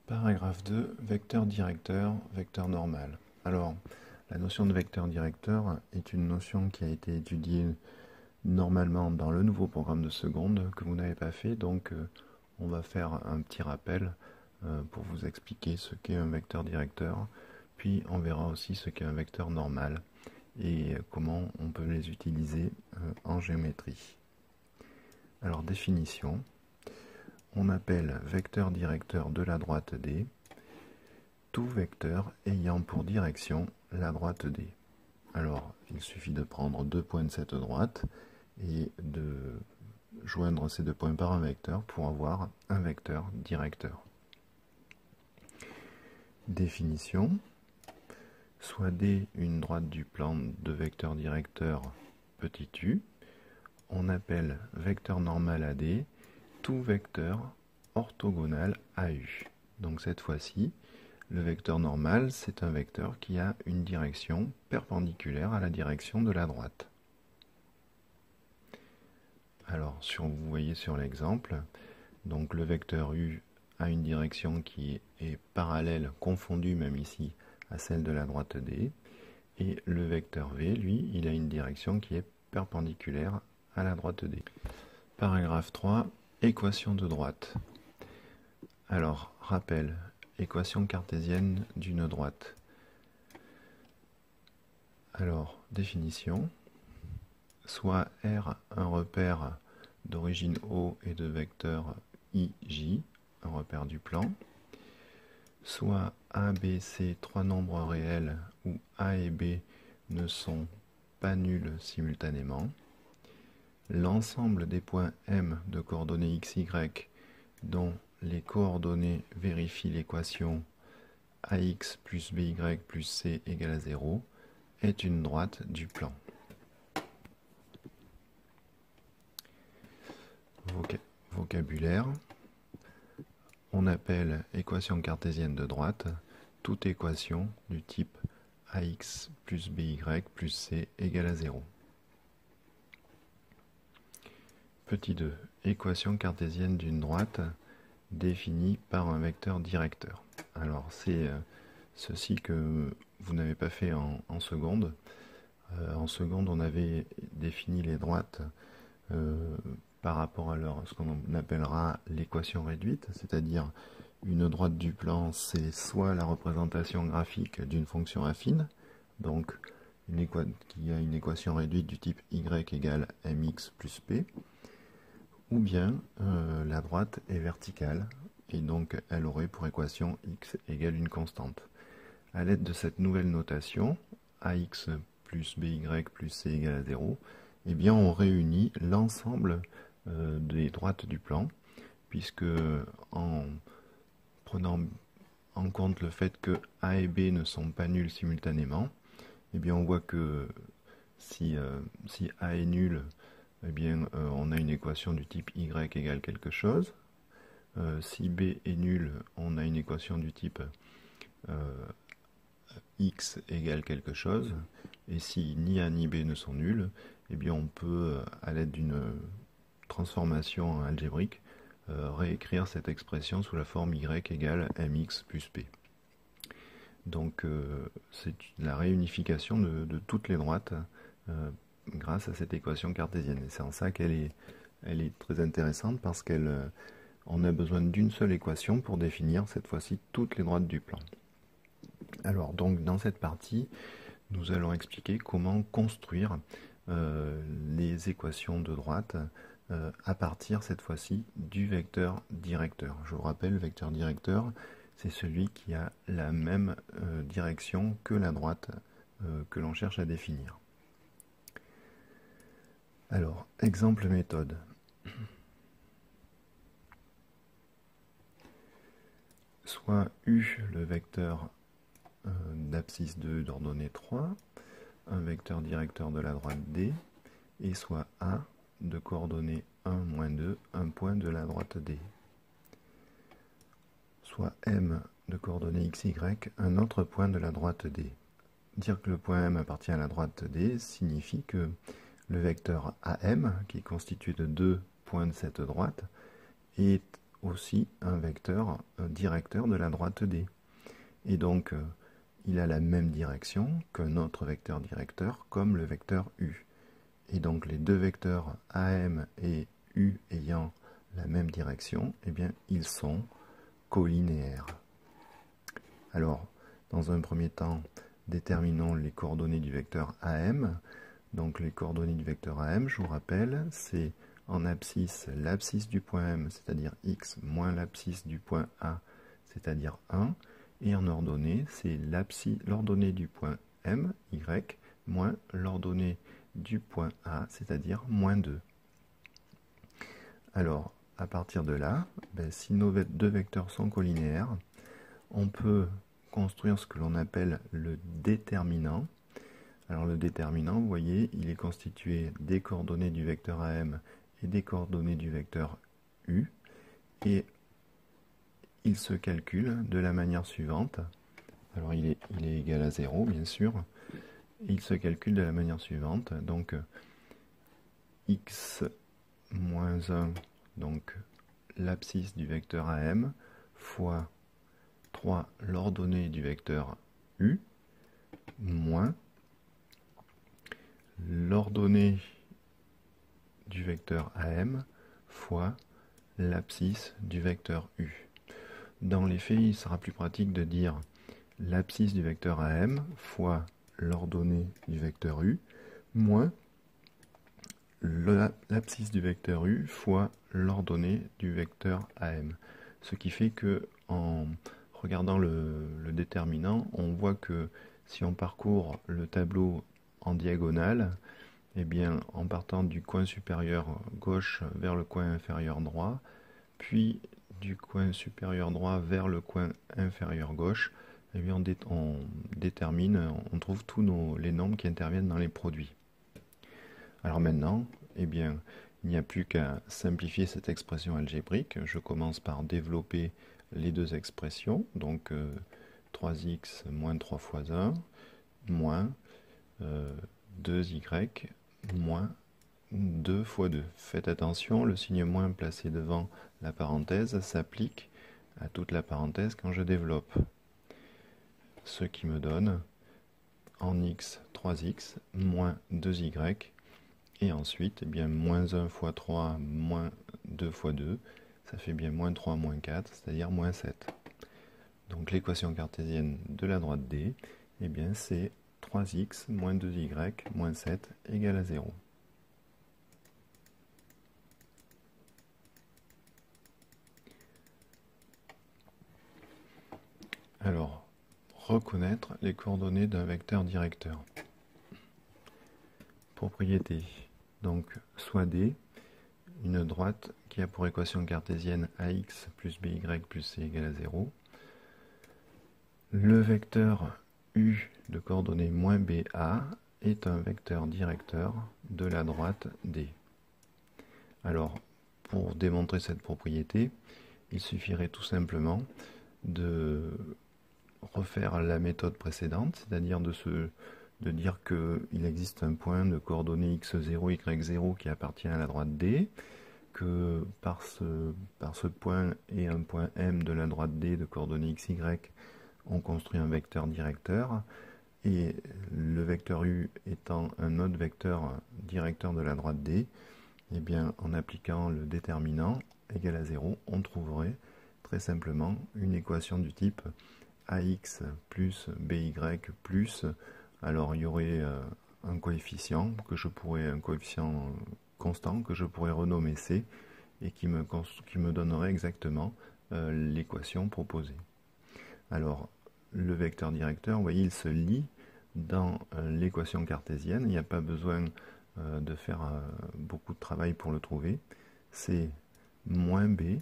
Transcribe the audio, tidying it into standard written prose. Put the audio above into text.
Paragraphe 2, vecteur directeur, vecteur normal. Alors, la notion de vecteur directeur est une notion qui a été étudiée normalement dans le nouveau programme de seconde que vous n'avez pas fait, donc on va faire un petit rappel pour vous expliquer ce qu'est un vecteur directeur, puis on verra aussi ce qu'est un vecteur normal et comment on peut les utiliser en géométrie. Alors, définition. On appelle vecteur directeur de la droite D tout vecteur ayant pour direction la droite D. Alors, il suffit de prendre deux points de cette droite et de joindre ces deux points par un vecteur pour avoir un vecteur directeur. Définition. Soit D une droite du plan de vecteur directeur petit u, on appelle vecteur normal à D tout vecteur orthogonal à U. Donc cette fois-ci, le vecteur normal, c'est un vecteur qui a une direction perpendiculaire à la direction de la droite. Alors, vous voyez sur l'exemple, donc le vecteur U a une direction qui est parallèle, confondue même ici, à celle de la droite D, et le vecteur V, lui, il a une direction qui est perpendiculaire à la droite D. Paragraphe 3. Équation de droite. Alors, rappel, équation cartésienne d'une droite. Alors, définition. Soit R un repère d'origine O et de vecteur IJ, un repère du plan. Soit A, B, C, trois nombres réels où A et B ne sont pas nuls simultanément. L'ensemble des points M de coordonnées x, y dont les coordonnées vérifient l'équation ax plus by plus c égale à 0 est une droite du plan. Vocabulaire. On appelle équation cartésienne de droite toute équation du type ax plus by plus c égale à 0. Petit 2. Équation cartésienne d'une droite définie par un vecteur directeur. Alors c'est ceci que vous n'avez pas fait en seconde. En seconde, on avait défini les droites par rapport à ce qu'on appellera l'équation réduite, c'est-à-dire une droite du plan, c'est soit la représentation graphique d'une fonction affine, donc qui a une équation réduite du type y égale mx plus p, ou bien la droite est verticale, et donc elle aurait pour équation x égale une constante. À l'aide de cette nouvelle notation, ax plus by plus c égale à 0, eh bien on réunit l'ensemble des droites du plan, puisque en prenant en compte le fait que A et B ne sont pas nuls simultanément, eh bien on voit que si A est nul, eh bien on a une équation du type y égale quelque chose. Si B est nul, on a une équation du type x égale quelque chose. Et si ni A ni B ne sont nuls, eh bien on peut, à l'aide d'une transformation algébrique, réécrire cette expression sous la forme y égale mx plus p. Donc c'est la réunification de toutes les droites grâce à cette équation cartésienne. Et c'est en ça qu'elle est très intéressante, parce qu'on a besoin d'une seule équation pour définir cette fois-ci toutes les droites du plan. Alors donc dans cette partie, nous allons expliquer comment construire les équations de droite à partir cette fois-ci du vecteur directeur. Je vous rappelle, le vecteur directeur, c'est celui qui a la même direction que la droite que l'on cherche à définir. Alors, exemple méthode. Soit U, le vecteur d'abscisse 2 d'ordonnée 3, un vecteur directeur de la droite D, et soit A de coordonnées 1, moins 2, un point de la droite D. Soit M de coordonnées xy, un autre point de la droite D. Dire que le point M appartient à la droite D signifie que le vecteur AM, qui est constitué de deux points de cette droite, est aussi un vecteur directeur de la droite D. Et donc, il a la même direction que notre vecteur directeur, comme le vecteur U. Et donc, les deux vecteurs AM et U ayant la même direction, eh bien, ils sont collinéaires. Alors, dans un premier temps, déterminons les coordonnées du vecteur AM. Donc, les coordonnées du vecteur AM, je vous rappelle, c'est en abscisse l'abscisse du point M, c'est-à-dire x, moins l'abscisse du point A, c'est-à-dire 1. Et en ordonnée, c'est l'ordonnée du point M, y, moins l'ordonnée du point A, c'est-à-dire moins 2. Alors, à partir de là, si nos deux vecteurs sont collinéaires, on peut construire ce que l'on appelle le déterminant. Alors le déterminant, vous voyez, il est constitué des coordonnées du vecteur AM et des coordonnées du vecteur U. Et il se calcule de la manière suivante. Alors il est égal à 0, bien sûr. Il se calcule de la manière suivante. Donc x moins 1, donc l'abscisse du vecteur AM, fois 3 l'ordonnée du vecteur U, moins l'ordonnée du vecteur AM fois l'abscisse du vecteur U. Dans les faits, il sera plus pratique de dire l'abscisse du vecteur AM fois l'ordonnée du vecteur U moins l'abscisse du vecteur U fois l'ordonnée du vecteur AM. Ce qui fait que en regardant le déterminant, on voit que si on parcourt le tableau en diagonale, eh bien, en partant du coin supérieur gauche vers le coin inférieur droit, puis du coin supérieur droit vers le coin inférieur gauche, eh bien, on détermine, on trouve tous les nombres qui interviennent dans les produits. Alors maintenant, eh bien, il n'y a plus qu'à simplifier cette expression algébrique. Je commence par développer les deux expressions, donc 3x moins 3 fois 1, moins 2y moins 2 fois 2. Faites attention, le signe moins placé devant la parenthèse s'applique à toute la parenthèse quand je développe. Ce qui me donne en x 3x moins 2y, et ensuite eh bien, moins 1 fois 3 moins 2 fois 2, ça fait bien moins 3 moins 4, c'est-à-dire moins 7. Donc l'équation cartésienne de la droite D, eh bien c'est 3x moins 2y moins 7 égale à 0. Alors, reconnaître les coordonnées d'un vecteur directeur. Propriété. Donc, soit D, une droite qui a pour équation cartésienne ax plus by plus c égale à 0. Le vecteur U de coordonnées moins BA est un vecteur directeur de la droite D. Alors, pour démontrer cette propriété, il suffirait tout simplement de refaire la méthode précédente, c'est-à-dire de dire qu'il existe un point de coordonnées x0, y0 qui appartient à la droite D, que par ce point et un point M de la droite D de coordonnées xy, on construit un vecteur directeur, et le vecteur U étant un autre vecteur directeur de la droite D, eh bien, en appliquant le déterminant égal à 0, on trouverait très simplement une équation du type ax plus by plus, alors il y aurait un coefficient constant que je pourrais renommer C, et qui me donnerait exactement l'équation proposée. Alors, le vecteur directeur, vous voyez, il se lie dans l'équation cartésienne. Il n'y a pas besoin de faire beaucoup de travail pour le trouver. C'est moins b